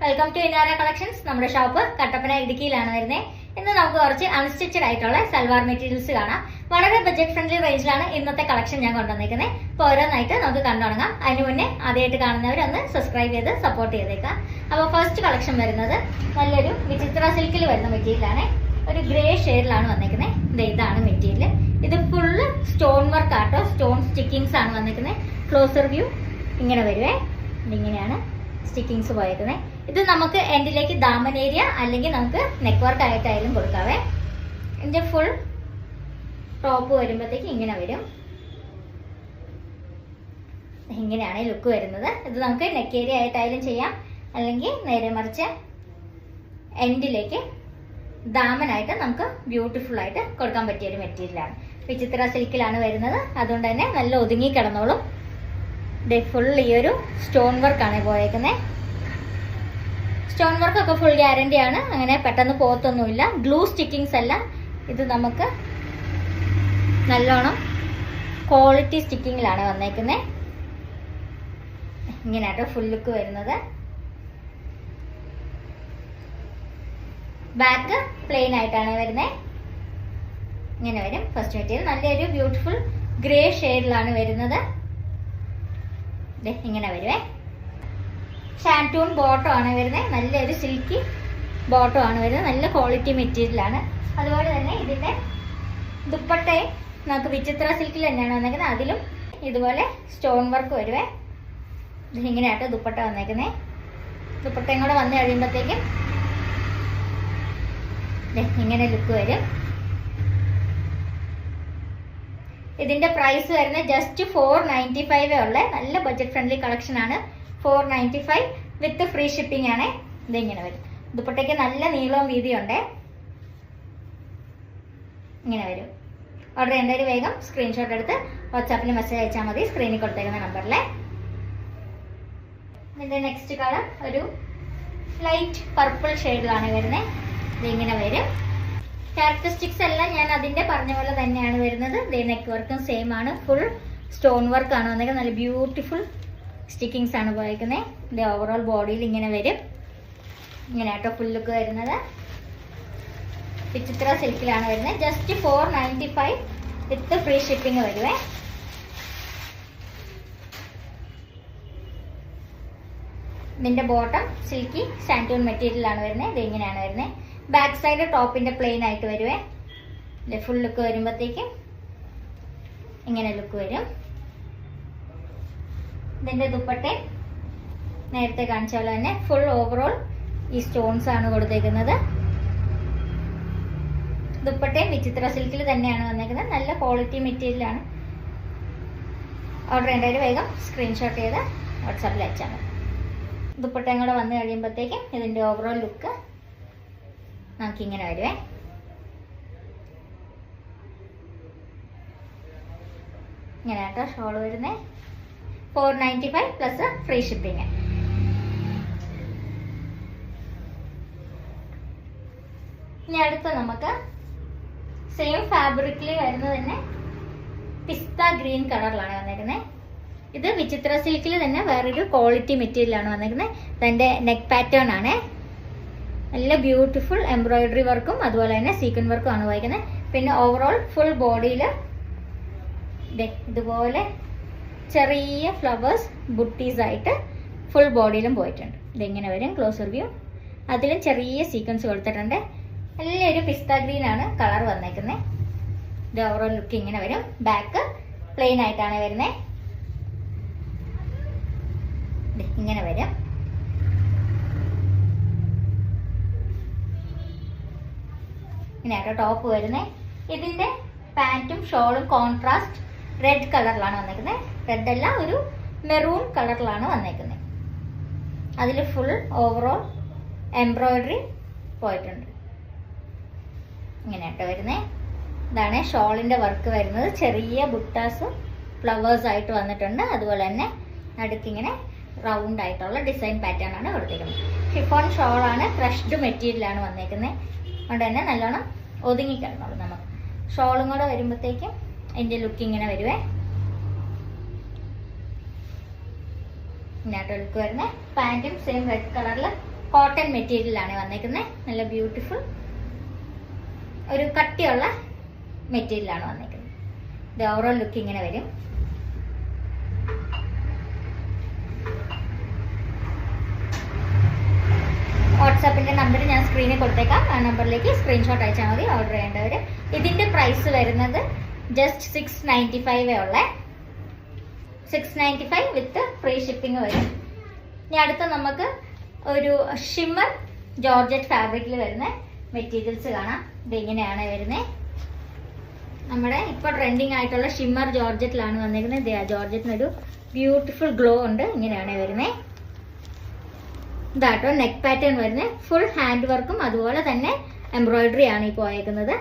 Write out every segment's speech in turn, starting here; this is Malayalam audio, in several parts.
Welcome to Inara collections. നമ്മുടെ ഷോപ്പ് കട്ടപ്പന ഇടുക്കിയിലാണ് വരുന്നത്. ഇന്ന് നമുക്ക് കുറച്ച് അൺസ്റ്റിച്ചഡ് ആയിട്ടുള്ള സൽവാർ മെറ്റീരിയൽസ് കാണാം. വളരെ ബഡ്ജറ്റ് ഫ്രണ്ട്ലി റേഞ്ചിലാണ് ഇന്നത്തെ കളക്ഷൻ ഞാൻ കൊണ്ടുവന്നിരിക്കുന്നത്. അപ്പോൾ ഓരോന്നായിട്ട് നമുക്ക് കണ്ടു തുടങ്ങാം. അതിന് മുന്നേ ആദ്യമായിട്ട് കാണുന്നവരൊന്ന് സബ്സ്ക്രൈബ് ചെയ്ത് സപ്പോർട്ട് ചെയ്തേക്കാം. അപ്പോൾ ഫസ്റ്റ് കളക്ഷൻ വരുന്നത് നല്ലൊരു വിചിത്ര സിൽക്കിൽ വരുന്ന മെറ്റീരിയലാണ്. ഒരു ഗ്രേ ഷെയ്ഡിലാണ് വന്നിരിക്കുന്നത്. ഇതാണ് മെറ്റീരിയൽ. ഇത് ഫുള്ള് സ്റ്റോൺ വർക്ക് ആട്ടോ, സ്റ്റോൺ സ്റ്റിക്കിങ്സ് ആണ് വന്നിരിക്കുന്നത്. ക്ലോസർ വ്യൂ ഇങ്ങനെ വരുവേ. ഇങ്ങനെയാണ് സ്റ്റിക്കിങ്സ് പോയേക്കുന്നത്. ഇത് നമുക്ക് എൻഡിലേക്ക് ദാമൻ ഏരിയ അല്ലെങ്കിൽ നമുക്ക് നെക്ക് വർക്ക് ആയിട്ടായാലും കൊടുക്കാവേ. ഇതിന്റെ ഫുൾ ടോപ്പ് വരുമ്പോഴത്തേക്ക് ഇങ്ങനെ വരും. ഇങ്ങനെയാണ് ലുക്ക് വരുന്നത്. ഇത് നമുക്ക് നെക്ക് ഏരിയ ആയിട്ടായാലും ചെയ്യാം, അല്ലെങ്കിൽ നേരെ മറിച്ച് എൻഡിലേക്ക് ദാമനായിട്ട് നമുക്ക് ബ്യൂട്ടിഫുൾ ആയിട്ട് കൊടുക്കാൻ പറ്റിയ ഒരു മെറ്റീരിയലാണ്. വിചിത്ര സിൽക്കിലാണ് വരുന്നത്. അതുകൊണ്ട് തന്നെ നല്ല ഒതുങ്ങി കിടന്നോളും. ഫുൾ ഈ ഒരു സ്റ്റോൺ വർക്കാണ് പോയേക്കുന്നത്. സ്റ്റോൺ വർക്കൊക്കെ ഫുൾ ഗ്യാരണ്ടി ആണ്, അങ്ങനെ പെട്ടെന്ന് പോത്തൊന്നുമില്ല. ഗ്ലൂ സ്റ്റിക്കിങ്സ് അല്ല, ഇത് നമുക്ക് നല്ലോണം ക്വാളിറ്റി സ്റ്റിക്കിങ്ങിലാണ് വന്നേക്കുന്നത്. ഇങ്ങനെയാട്ടോ ഫുൾ ലുക്ക് വരുന്നത്. ബാക്ക് പ്ലെയിൻ ആയിട്ടാണ് വരുന്നത്. ഇങ്ങനെ വരും ഫസ്റ്റ് മെറ്റീരിയൽ. നല്ലൊരു ബ്യൂട്ടിഫുൾ ഗ്രേ ഷെയ്ഡിലാണ് വരുന്നത്. ഇങ്ങനെ വരുവേ. ഷാൻറ്റൂൺ ബോട്ടം ആണ് വരുന്നത്. നല്ലൊരു സിൽക്കി ബോട്ടം ആണ് വരുന്നത്. നല്ല ക്വാളിറ്റി മെറ്റീരിയലാണ്. അതുപോലെ തന്നെ ഇതിന്റെ ദുപ്പട്ടയും നമുക്ക് വിചിത്ര സിൽക്കിൽ തന്നെയാണ് വന്നേക്കുന്നത്. അതിലും ഇതുപോലെ സ്റ്റോൺ വർക്ക് വരുവേ. ഇങ്ങനെയാട്ടോ ദുപ്പട്ട വന്നേക്കുന്നത്. ദുപ്പട്ടയും കൂടെ വന്നു കഴിയുമ്പോഴത്തേക്കും ഇങ്ങനെ ലുക്ക് വരും. ഇതിന്റെ പ്രൈസ് വരുന്നത് ജസ്റ്റ് 495 ഉള്ള നല്ല ബഡ്ജറ്റ് ഫ്രണ്ട്ലി കളക്ഷൻ ആണ്. 495 വിത്ത് ഫ്രീ ഷിപ്പിംഗ് ആണ്. ഇതിങ്ങനെ വരും. ദുപ്പട്ടയ്ക്ക് നല്ല നീളവും വീതിയുണ്ട്. ഇങ്ങനെ വരും. ഓർഡർ ചെയ്യേണ്ടവർ വേഗം സ്ക്രീൻഷോട്ട് എടുത്ത് വാട്സാപ്പിൽ മെസ്സേജ് അയച്ചാൽ മതി, സ്ക്രീനിൽ കൊടുത്തേക്കുന്ന നമ്പറിലെ. ഇതിന്റെ നെക്സ്റ്റ് കളർ ഒരു ലൈറ്റ് പർപ്പിൾ ഷെയ്ഡിലാണ് വരുന്നത്. ഇതിങ്ങനെ വരും. ക്യാരക്ടറിസ്റ്റിക്സ് എല്ലാം ഞാൻ അതിന്റെ പറഞ്ഞ പോലെ തന്നെയാണ് വരുന്നത്. നെക്ക് വർക്കും സെയിം ആണ്. ഫുൾ സ്റ്റോൺ വർക്ക് ആണ് വന്നേക്കുന്നത്. നല്ല ബ്യൂട്ടിഫുൾ സ്റ്റിക്കിങ്സ് ആണ് പോയിരിക്കുന്നത്. ഇത് ഓവറോൾ ബോഡിയിൽ ഇങ്ങനെ വരും. ഇങ്ങനെ ആട്ടോ ഫുൾ ലുക്ക് വരുന്നത്. വിചിത്ര സിൽക്കിലാണ് വരുന്നത്. ജസ്റ്റ് 495 വിത്ത് ഫ്രീ ഷിപ്പിംഗ് വരുവേ. ഇതിന്റെ ബോട്ടം സിൽക്കി സാൻറ്റൂൺ മെറ്റീരിയൽ ആണ് വരുന്നത്. ഇത് ഇങ്ങനെയാണ് വരുന്നത്. ബാക്ക് സൈഡ് ടോപ്പിന്റെ പ്ലെയിൻ ആയിട്ട് വരുവേ. ഫുൾ ലുക്ക് വരുമ്പോഴത്തേക്കും ഇങ്ങനെ ലുക്ക് വരും. ഇതിന്റെ ദുപ്പട്ട നേരത്തെ കാണിച്ച പോലെ തന്നെ ഫുൾ ഓവറോൾ ഈ സ്റ്റോൺസ് ആണ് കൊടുത്തേക്കുന്നത്. ദുപ്പട്ടയും വിചിത്ര സിൽക്കിൽ തന്നെയാണ് വന്നേക്കുന്നത്. നല്ല ക്വാളിറ്റി മെറ്റീരിയൽ ആണ്. ഓർഡർ ചെയ്യേണ്ടവർ വേഗം സ്ക്രീൻഷോട്ട് ചെയ്ത് വാട്സാപ്പിൽ അയച്ചാൽ മതി. ദുപ്പട്ടയും കൂടെ വന്നു കഴിയുമ്പോഴത്തേക്കും ഇതിന്റെ ഓവറോൾ ലുക്ക് നമുക്കിങ്ങനെ വരുവേ. ഇങ്ങനെ കേട്ടോ ഷോൾ വരുന്നത്. 495 പ്ലസ് ഫ്രീ ഷിപ്പിംഗ്. ഇനി അടുത്ത് നമുക്ക് സെയിം ഫാബ്രിക്കിൽ വരുന്നത് തന്നെ പിസ്ത ഗ്രീൻ കളറിലാണ് വന്നേക്കുന്നത്. ഇത് വിചിത്ര സിൽക്കിൽ തന്നെ വേറൊരു ക്വാളിറ്റി മെറ്റീരിയൽ ആണ് വന്നേക്കുന്നത്. ഇതിന്റെ നെക്ക് പാറ്റേൺ ആണ്. നല്ല ബ്യൂട്ടിഫുൾ എംബ്രോയിഡറി വർക്കും അതുപോലെ തന്നെ സീക്വൻ വർക്കും ആണ് വഹിക്കുന്നത്. പിന്നെ ഓവറോൾ ഫുൾ ബോഡിയിൽ ഇതുപോലെ ചെറിയ ഫ്ലവേഴ്സ് ബുട്ടീസ് ആയിട്ട് ഫുൾ ബോഡിയിലും പോയിട്ടുണ്ട്. ഇതിങ്ങനെ വരും ക്ലോസർ വ്യൂ. അതിലും ചെറിയ സീക്വൻസ് കൊടുത്തിട്ടുണ്ട്. നല്ലൊരു പിസ്ത ഗ്രീൻ ആണ് കളർ വന്നേക്കുന്നത്. ഇത് ഓവറോൾ ലുക്ക് ഇങ്ങനെ വരും. ബാക്ക് പ്ലെയിൻ ആയിട്ടാണ് വരുന്നത്. ഇങ്ങനെ വരും. ഇങ്ങനെയാട്ടോ ടോപ്പ് വരുന്നത്. ഇതിന്റെ പാന്റും ഷോളും കോൺട്രാസ്റ്റ് റെഡ് കളറിലാണ് വന്നേക്കുന്നത്. റെഡ് അല്ല, ഒരു മെറൂൺ കളറിലാണ് വന്നേക്കുന്നത്. അതിൽ ഫുൾ ഓവറോൾ എംബ്രോയിഡറി പോയിട്ടുണ്ട്. ഇങ്ങനെയാട്ടോ വരുന്നത്. ഇതാണ് ഷോളിന്റെ വർക്ക് വരുന്നത്. ചെറിയ ബുട്ടാസ് ഫ്ലവേഴ്സ് ആയിട്ട് വന്നിട്ടുണ്ട്. അതുപോലെ തന്നെ നടുക്കിങ്ങനെ റൗണ്ട് ആയിട്ടുള്ള ഡിസൈൻ പാറ്റേൺ ആണ് കൊടുത്തേക്കുന്നത്. ഷിഫോൺ ഷോളാണ്. ക്രഷ്ഡ് മെറ്റീരിയൽ ആണ് വന്നേക്കുന്നത്. അതുകൊണ്ട് തന്നെ നല്ലോണം ഒതുങ്ങി കിടന്നോളൂ. നമുക്ക് ഷോളും കൂടെ വരുമ്പോഴത്തേക്കും അതിന്റെ ലുക്ക് ഇങ്ങനെ വരുവേ. ഇങ്ങോട്ട് ലുക്ക് വരുന്നത്. പാന്റും സെയിം റെഡ് കളറിൽ കോട്ടൺ മെറ്റീരിയലാണ് വന്നേക്കുന്നത്. നല്ല ബ്യൂട്ടിഫുൾ ഒരു കട്ടിയുള്ള മെറ്റീരിയലാണ് വന്നേക്കുന്നത്. ഇത് ഓവറോൾ ലുക്ക് ഇങ്ങനെ വരും. വാട്സാപ്പിന്റെ നമ്പർ ഞാൻ സ്ക്രീനിൽ കൊടുത്തേക്കാം. ആ നമ്പറിലേക്ക് സ്ക്രീൻഷോട്ട് അയച്ചാൽ മതി ഓർഡർ ചെയ്യേണ്ടവർ. ഇതിന്റെ പ്രൈസ് വരുന്നത് ജസ്റ്റ് 695 ഉള്ള 695 വിത്ത് ഫ്രീ ഷിപ്പിംഗ് വരും. ഇനി അടുത്ത നമുക്ക് ഒരു ഷിമ്മർ ജോർജറ്റ് ഫാബ്രിക്കിൽ വരുന്ന മെറ്റീരിയൽസ് കാണാം. ഇതിങ്ങനെയാണ് വരുന്നത്. നമ്മുടെ ഇപ്പോൾ ട്രെൻഡിങ് ആയിട്ടുള്ള ഷിമ്മർ ജോർജറ്റിലാണ് വന്നിരിക്കുന്നത്. ജോർജറ്റിനൊരു ബ്യൂട്ടിഫുൾ ഗ്ലോ ഉണ്ട്. ഇങ്ങനെയാണ് വരുന്നത്. ഇതാട്ടോ നെക്ക് പാറ്റേൺ വരുന്നത്. ഫുൾ ഹാൻഡ് വർക്കും അതുപോലെ തന്നെ എംബ്രോയിഡറി ആണ് ഈ പോയേക്കുന്നത്.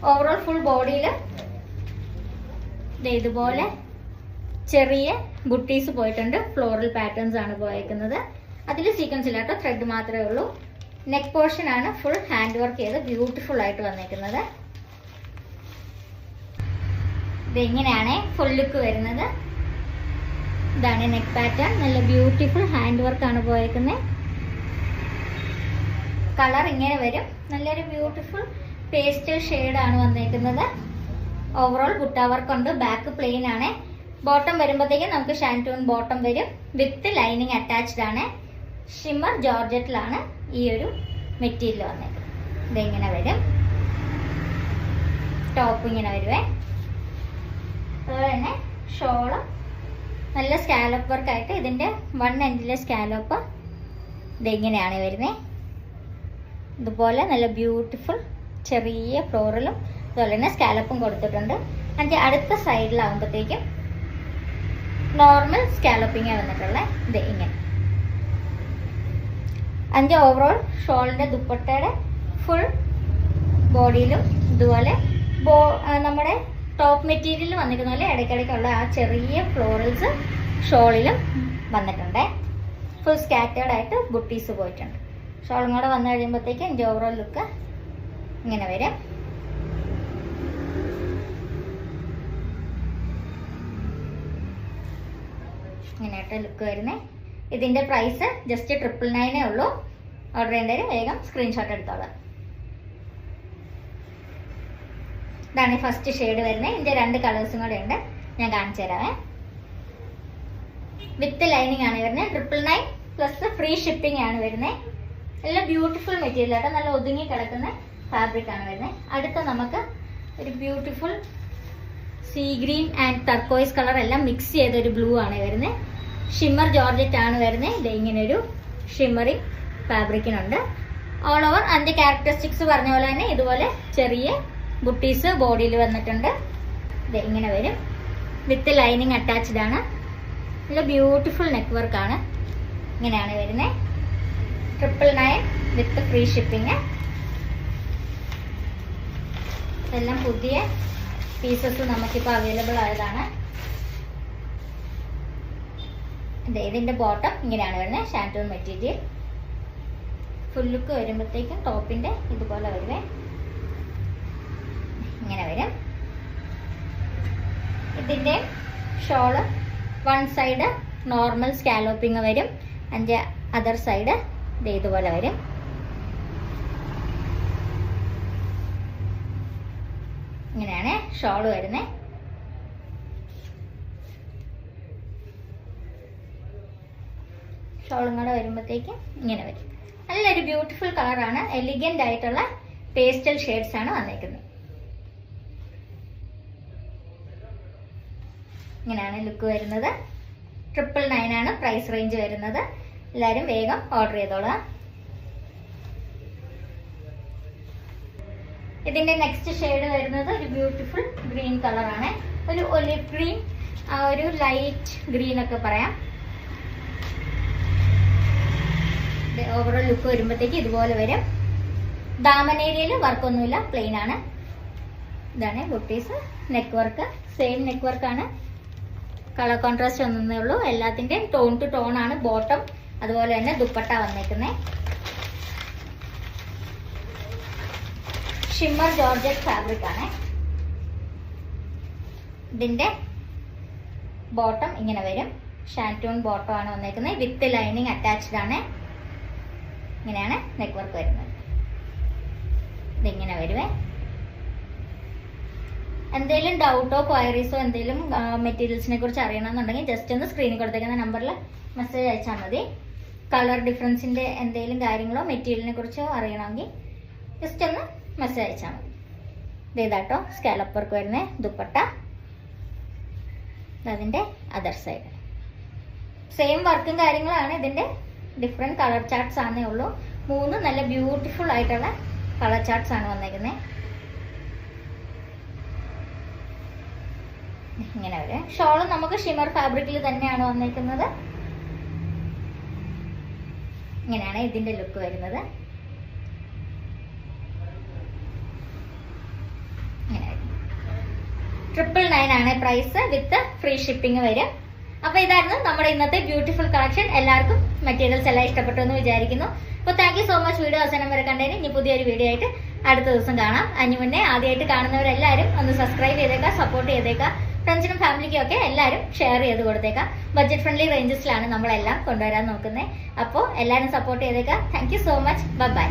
ഓവറോൾ ഫുൾ ബോഡിയിൽ ഇതുപോലെ ചെറിയ ബുട്ടീസ് പോയിട്ടുണ്ട്. ഫ്ലോറൽ പാറ്റേൺസ് ആണ് പോയേക്കുന്നത്. അതിൽ സീക്വൻസ് ഇല്ലാട്ടോ, ത്രെഡ് മാത്രമേ ഉള്ളൂ. നെക്ക് പോർഷൻ ആണ് ഫുൾ ഹാൻഡ് വർക്ക് ചെയ്ത് ബ്യൂട്ടിഫുൾ ആയിട്ട് വന്നേക്കുന്നത്. ഇതെങ്ങനെയാണ് ഫുൾ ലുക്ക് വരുന്നത്. ഇതാണ് നെക്ക് പാറ്റേൺ. നല്ല ബ്യൂട്ടിഫുൾ ഹാൻഡ് വർക്ക് ആണ് പോയേക്കുന്നത്. കളർ ഇങ്ങനെ വരും. നല്ലൊരു ബ്യൂട്ടിഫുൾ പേസ്റ്റൽ ഷെയ്ഡാണ് വന്നേക്കുന്നത്. ഓവറോൾ ബുട്ട വർക്ക് ഉണ്ട്. ബാക്ക് പ്ലെയിൻ ആണ്. ബോട്ടം വരുമ്പോഴത്തേക്കും നമുക്ക് ഷാൻറ്റൂൺ ബോട്ടം വരും. വിത്ത് ലൈനിങ് അറ്റാച്ച്ഡ് ആണ്. ഷിമ്മർ ജോർജറ്റിലാണ് ഈ ഒരു മെറ്റീരിയൽ വന്നേക്കുന്നത്. ഇതെങ്ങനെ വരും. ടോപ്പ് ഇങ്ങനെ വരുവേ. അതുപോലെ തന്നെ ഷോള് നല്ല സ്കാലപ്പ് വർക്കായിട്ട് ഇതിൻ്റെ വൺ എൻഡിലെ സ്കാലപ്പ് ഇതെങ്ങനെയാണ് വരുന്നത്. ഇതുപോലെ നല്ല ബ്യൂട്ടിഫുൾ ചെറിയ ഫ്ലോറലും അതുപോലെ തന്നെ സ്കാലപ്പും കൊടുത്തിട്ടുണ്ട്. അതിൻ്റെ അടുത്ത സൈഡിലാവുമ്പോഴത്തേക്കും നോർമൽ സ്കാലപ്പിങ് വന്നിട്ടുള്ള ഇത് ഇങ്ങനെ. അതിൻ്റെ ഓവറോൾ ഷോളിൻ്റെ ദുപ്പട്ടയുടെ ഫുൾ ബോഡിയിലും ഇതുപോലെ നമ്മുടെ ടോപ്പ് മെറ്റീരിയൽ വന്നിരിക്കുന്ന പോലെ ഇടയ്ക്കിടയ്ക്കുള്ള ആ ചെറിയ ഫ്ലോറൽസ് ഷോളിലും വന്നിട്ടുണ്ട്. ഫുൾ സ്കാറ്റേർഡ് ആയിട്ട് ബുട്ടീസ് പോയിട്ടുണ്ട്. ഷോളും കൂടെ വന്നു കഴിയുമ്പോഴത്തേക്കും എൻ്റെ ഓവറോൾ ലുക്ക് ഇങ്ങനെ വരും. ഇങ്ങനെയായിട്ട് ലുക്ക് വരുന്നത്. ഇതിൻ്റെ പ്രൈസ് ജസ്റ്റ് 999 ഉള്ളൂ. ഓർഡർ ചെയ്യേണ്ടവർ വേഗം സ്ക്രീൻഷോട്ട് എടുത്തോളാം. ഇതാണ് ഫസ്റ്റ് ഷെയ്ഡ് വരുന്നത്. ഇതിൻ്റെ 2 കളേഴ്സും കൂടെ ഉണ്ട്. ഞാൻ കാണിച്ചു തരാമേ. വിത്ത് ലൈനിങ് ആണ് വരുന്നത്. 999 പ്ലസ് ഫ്രീ ഷിപ്പിംഗ് ആണ് വരുന്നത്. എല്ലാം ബ്യൂട്ടിഫുൾ മെറ്റീരിയൽ ആയിട്ട് നല്ല ഒതുങ്ങി കിടക്കുന്ന ഫാബ്രിക് ആണ് വരുന്നത്. അടുത്ത നമുക്ക് ഒരു beautiful see green and turquoise colour എല്ലാം മിക്സ് ചെയ്തൊരു ബ്ലൂ ആണ് വരുന്നത്. ഷിമ്മർ ജോർജറ്റ് ആണ് വരുന്നത്. ഇത് ഇങ്ങനെ ഒരു ഷിമ്മറിങ് ഫാബ്രിക്കിനുണ്ട്. ഓൾ ഓവർ അതിൻ്റെ ക്യാരക്ടറിസ്റ്റിക്സ് പറഞ്ഞ പോലെ തന്നെ ഇതുപോലെ ചെറിയ ബുട്ടീസ് ബോഡിയിൽ വന്നിട്ടുണ്ട്. ഇത് ഇങ്ങനെ വരും. വിത്ത് ലൈനിങ് അറ്റാച്ച്ഡ് ആണ്. നല്ല ബ്യൂട്ടിഫുൾ നെക്ക് വർക്കാണ്. ഇങ്ങനെയാണ് വരുന്നത്. 999 വിത്ത് ഫ്രീ ഷിപ്പിംഗ്. ഇതെല്ലാം പുതിയ പീസസ് നമുക്കിപ്പോൾ അവൈലബിൾ ആയതാണ്. ഇതിൻ്റെ ബോട്ടം ഇങ്ങനെയാണ് വരുന്നത്. ഷാൻറ്റൂൺ മെറ്റീരിയൽ. ഫുൾ ലുക്ക് വരുമ്പോഴത്തേക്കും ടോപ്പിൻ്റെ ഇതുപോലെ വരുവേ. ഇങ്ങനെ വരും. ഇതിൻ്റെ ഷോള് വൺ സൈഡ് നോർമൽ സ്കാലോപ്പിങ് വരും. അതിൻ്റെ അതർ സൈഡ് ഇതുപോലെ വരും. ഇങ്ങനെയാണ് ഷോള് വരുന്നത്. ഷോളും കൂടെ വരുമ്പോഴത്തേക്കും ഇങ്ങനെ വരും. നല്ലൊരു ബ്യൂട്ടിഫുൾ കളറാണ്. എലിഗൻ്റ് ആയിട്ടുള്ള പേസ്റ്റൽ ഷെയ്ഡ്സ് ആണ് വന്നേക്കുന്നത്. ഇങ്ങനെയാണ് ലുക്ക് വരുന്നത്. 999 ആണ് പ്രൈസ് റേഞ്ച് വരുന്നത്. എല്ലാവരും വേഗം ഓർഡർ ചെയ്തോളാം. ഇതിന്റെ നെക്സ്റ്റ് ഷെയ്ഡ് വരുന്നത് ഒരു ബ്യൂട്ടിഫുൾ ഗ്രീൻ കളറാണ്. ഒരു ഒലിവ് ഗ്രീൻ, ഒരു ലൈറ്റ് ഗ്രീൻ ഒക്കെ പറയാം. ഓവറോൾ ലുക്ക് വരുമ്പോഴത്തേക്ക് ഇതുപോലെ വരും. ദാമൻ ഏരിയയിൽ വർക്കൊന്നുമില്ല, പ്ലെയിൻ ആണ്. ഇതാണ് butis. Neck work same neck വർക്കാണ്. കളർ കോൺട്രാസ്റ്റ് ഒന്നേ ഉള്ളൂ. എല്ലാത്തിൻ്റെയും ടോൺ ടു ടോൺ ആണ് ബോട്ടം. അതുപോലെ തന്നെ ദുപ്പട്ട വന്നേക്കുന്നത്. ഷിമ്മർ ജോർജറ്റ് ഫാബ്രിക് ആണ്. ഇതിൻ്റെ ബോട്ടം ഇങ്ങനെ വരും. ഷാൻറ്റൂൺ ബോട്ടം ആണ് വന്നേക്കുന്നത്. വിത്ത് ലൈനിങ് അറ്റാച്ച്ഡ് ആണ്. ഇങ്ങനെയാണ് നെക്ക് വർക്ക് വരുന്നത്. ഇതിങ്ങനെ വരുവേ. എന്തെങ്കിലും ഡൗട്ടോ ക്വയറീസോ എന്തെങ്കിലും മെറ്റീരിയൽസിനെ കുറിച്ച് അറിയണമെന്നുണ്ടെങ്കിൽ ജസ്റ്റ് ഒന്ന് സ്ക്രീനിൽ കൊടുത്തേക്കുന്ന നമ്പറിൽ മെസ്സേജ് അയച്ചാൽ മതി. കളർ ഡിഫറൻസിൻ്റെ എന്തെങ്കിലും കാര്യങ്ങളോ മെറ്റീരിയലിനെ കുറിച്ചോ അറിയണമെങ്കിൽ ജസ്റ്റ് ഒന്ന് മെസ്സേജ് അയച്ചാൽ മതി. ഇതേതാട്ടോ സ്കാലപ്പ് വർക്ക് വരുന്ന ദുപ്പട്ട. അതിൻ്റെ അതർ സൈഡ് സെയിം വർക്കും കാര്യങ്ങളാണ്. ഇതിൻ്റെ ഡിഫറെൻറ്റ് കളർ ചാർട്ട്സ് ആണേ ഉള്ളൂ. 3 നല്ല ബ്യൂട്ടിഫുൾ ആയിട്ടുള്ള കളർ ചാർട്ട്സ് ആണ് വന്നേക്കുന്നത്. ഇങ്ങനെ വരെ. ഷോള് നമുക്ക് ഷിമർ ഫാബ്രിക്കിൽ തന്നെയാണ് വന്നേക്കുന്നത്. ഇങ്ങനെയാണ് ഇതിന്റെ ലുക്ക് വരുന്നത്. ഇങ്ങനെ 999 ആണ് പ്രൈസ്. വിത്ത് ഫ്രീ ഷിപ്പിംഗ് വരും. അപ്പൊ ഇതായിരുന്നു നമ്മുടെ ഇന്നത്തെ ബ്യൂട്ടിഫുൾ കളക്ഷൻ. എല്ലാവർക്കും മെറ്റീരിയൽസ് എല്ലാം ഇഷ്ടപ്പെട്ടു എന്ന് വിചാരിക്കുന്നു. അപ്പോൾ thank you so much video അവസാനം വരെ കണ്ടതിന്. ഇനി പുതിയൊരു വീഡിയോ ആയിട്ട് അടുത്ത ദിവസം കാണാം. അതിന് മുന്നേ ആദ്യമായിട്ട് കാണുന്നവരെല്ലാവരും ഒന്ന് സബ്സ്ക്രൈബ് ചെയ്തേക്കാം, സപ്പോർട്ട് ചെയ്തേക്കാം. ഫ്രണ്ട്സിനും ഫാമിലിക്കും ഒക്കെ എല്ലാവരും ഷെയർ ചെയ്ത് കൊടുത്തേക്കാം. ബഡ്ജറ്റ് ഫ്രണ്ട്ലി റേഞ്ചസിലാണ് നമ്മളെല്ലാം കൊണ്ടുവരാൻ നോക്കുന്നത്. അപ്പോൾ എല്ലാവരും സപ്പോർട്ട് ചെയ്തേക്കാം. Thank you so much. By.